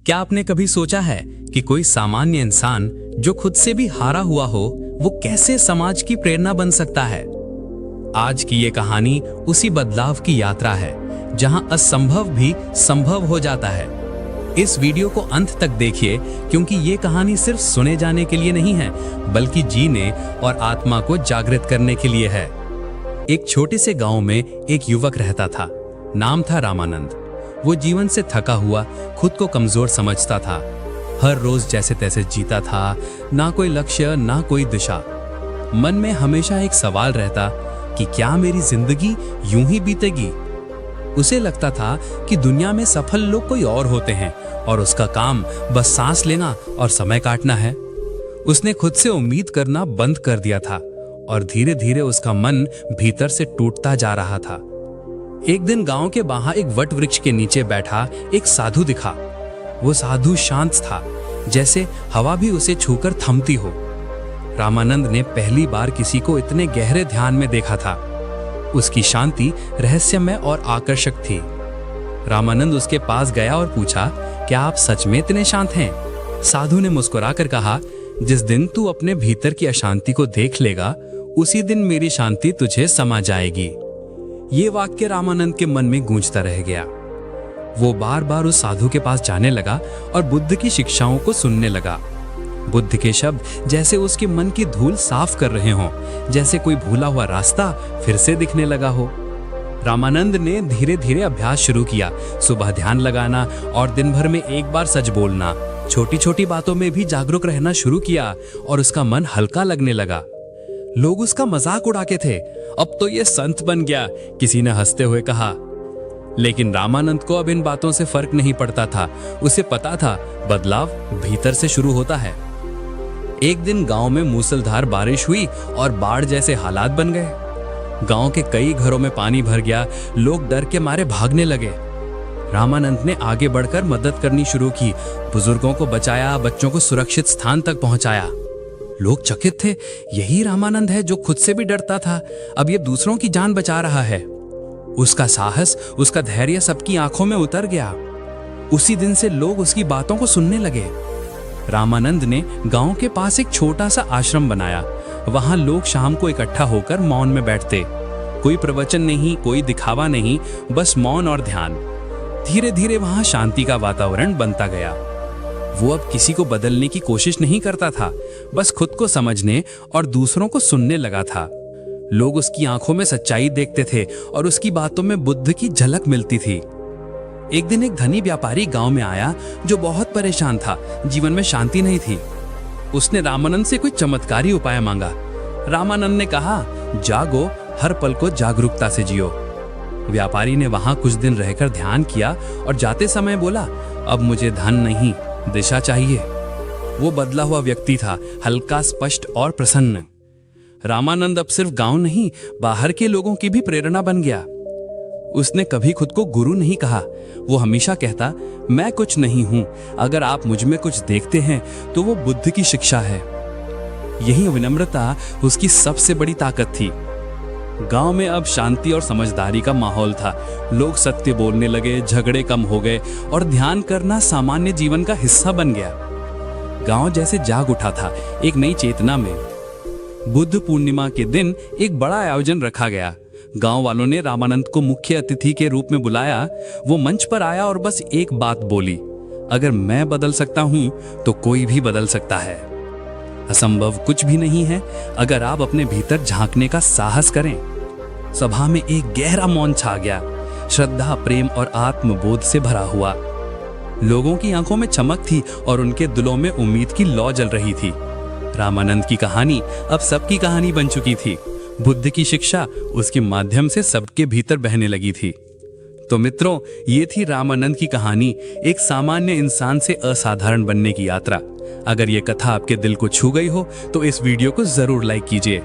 क्या आपने कभी सोचा है कि कोई सामान्य इंसान जो खुद से भी हारा हुआ हो, वो कैसे समाज की प्रेरणा बन सकता है? आज की ये कहानी उसी बदलाव की यात्रा है, जहां असंभव भी संभव हो जाता है। इस वीडियो को अंत तक देखिए, क्योंकि ये कहानी सिर्फ सुने जाने के लिए नहीं है, बल्कि जीने और आत्मा को जागृत करने के लिए है। एक छोटे से गांव में एक युवक रहता था। नाम था रामानंद। वो जीवन से थका हुआ, खुद को कमजोर समझता था। हर रोज जैसे तैसे जीता था, ना कोई लक्ष्य, ना कोई दिशा। मन में हमेशा एक सवाल रहता कि क्या मेरी जिंदगी यूं ही बीतेगी? उसे लगता था कि दुनिया में सफल लोग कोई और होते हैं और उसका काम बस सांस लेना और समय काटना है। उसने खुद से उम्मीद करना बंद कर दिया था और धीरे धीरे उसका मन भीतर से टूटता जा रहा था। एक दिन गांव के बाहर एक वट वृक्ष के नीचे बैठा एक साधु दिखा। वो साधु शांत था, जैसे हवा भी उसे छूकर थमती हो। रामानंद ने पहली बार किसी को इतने गहरे ध्यान में देखा था। उसकी शांति रहस्यमय और आकर्षक थी। रामानंद उसके पास गया और पूछा, क्या आप सच में इतने शांत हैं? साधु ने मुस्कुराकर कहा, जिस दिन तू अपने भीतर की अशांति को देख लेगा, उसी दिन मेरी शांति तुझे समा जाएगी। ये वाक्य रामानंद के मन में गूंजता रह गया। वो बार बार उस साधु के पास जाने लगा और बुद्ध की शिक्षाओं को सुनने लगा। बुद्ध के शब्द जैसे उसके मन की धूल साफ कर रहे हों, जैसे कोई भूला हुआ रास्ता फिर से दिखने लगा हो। रामानंद ने धीरे धीरे अभ्यास शुरू किया। सुबह ध्यान लगाना और दिन भर में एक बार सच बोलना। छोटी छोटी बातों में भी जागरूक रहना शुरू किया और उसका मन हल्का लगने लगा। लोग उसका मजाक उड़ाते थे, अब तो ये संत बन गया, किसी ने हंसते हुए कहा। लेकिन रामानंद को अब इन बातों से फर्क नहीं पड़ता था। उसे पता था बदलाव भीतर से शुरू होता है। एक दिन गांव में मूसलाधार बारिश हुई और बाढ़ जैसे हालात बन गए। गांव के कई घरों में पानी भर गया। लोग डर के मारे भागने लगे। रामानंद ने आगे बढ़कर मदद करनी शुरू की। बुजुर्गों को बचाया, बच्चों को सुरक्षित स्थान तक पहुंचाया। लोग चकित थे, यही रामानंद है जो खुद से भी डरता था, अब ये दूसरों की जान बचा रहा है। उसका साहस, उसका धैर्य सबकी आंखों में उतर गया। उसी दिन से लोग उसकी बातों को सुनने लगे। रामानंद ने गांव के पास एक छोटा सा आश्रम बनाया। वहां लोग शाम को इकट्ठा होकर मौन में बैठते। कोई प्रवचन नहीं, कोई दिखावा नहीं, बस मौन और ध्यान। धीरे धीरे वहां शांति का वातावरण बनता गया। वो अब किसी को बदलने की कोशिश नहीं करता था, बस खुद को समझने और दूसरों को सुनने लगा था। लोग उसकी आंखों में सच्चाई देखते थे और उसकी बातों में बुद्ध की झलक मिलती थी। एक दिन एक धनी व्यापारी गांव में आया जो बहुत परेशान था। जीवन में शांति नहीं थी। उसने रामानंद से कोई चमत्कारी उपाय मांगा। रामानंद ने कहा, जागो, हर पल को जागरूकता से जियो। व्यापारी ने वहां कुछ दिन रहकर ध्यान किया और जाते समय बोला, अब मुझे धन नहीं, दिशा चाहिए। वो बदला हुआ व्यक्ति था, हल्का, स्पष्ट और प्रसन्न। रामानंद अब सिर्फ गांव नहीं, बाहर के लोगों की भी प्रेरणा बन गया। उसने कभी खुद को गुरु नहीं कहा। वो हमेशा कहता, मैं कुछ नहीं हूं, अगर आप मुझ में कुछ देखते हैं तो वो बुद्ध की शिक्षा है। यही विनम्रता उसकी सबसे बड़ी ताकत थी। गांव में अब शांति और समझदारी का माहौल था। लोग सत्य बोलने लगे, झगड़े कम हो गए और ध्यान करना सामान्य जीवन का हिस्सा बन गया। गांव जैसे जाग उठा था एक नई चेतना में। बुद्ध पूर्णिमा के दिन एक बड़ा आयोजन रखा गया। गांव वालों ने रामानंद को मुख्य अतिथि के रूप में बुलाया। वो मंच पर आया और बस एक बात बोली, अगर मैं बदल सकता हूं तो कोई भी बदल सकता है। असंभव कुछ भी नहीं है अगर आप अपने भीतर झांकने का साहस करें। सभा में एक गहरा मौन छा गया। श्रद्धा, प्रेम और आत्मबोध से भरा हुआ। लोगों की आंखों में चमक थी और उनके दिलों में उम्मीद की लौ जल रही थी। रामानंद की कहानी अब सबकी कहानी बन चुकी थी। बुद्ध की शिक्षा उसके माध्यम से सबके भीतर बहने लगी थी। तो मित्रों, ये थी रामानंद की कहानी, एक सामान्य इंसान से असाधारण बनने की यात्रा। अगर ये कथा आपके दिल को छू गई हो तो इस वीडियो को जरूर लाइक कीजिए।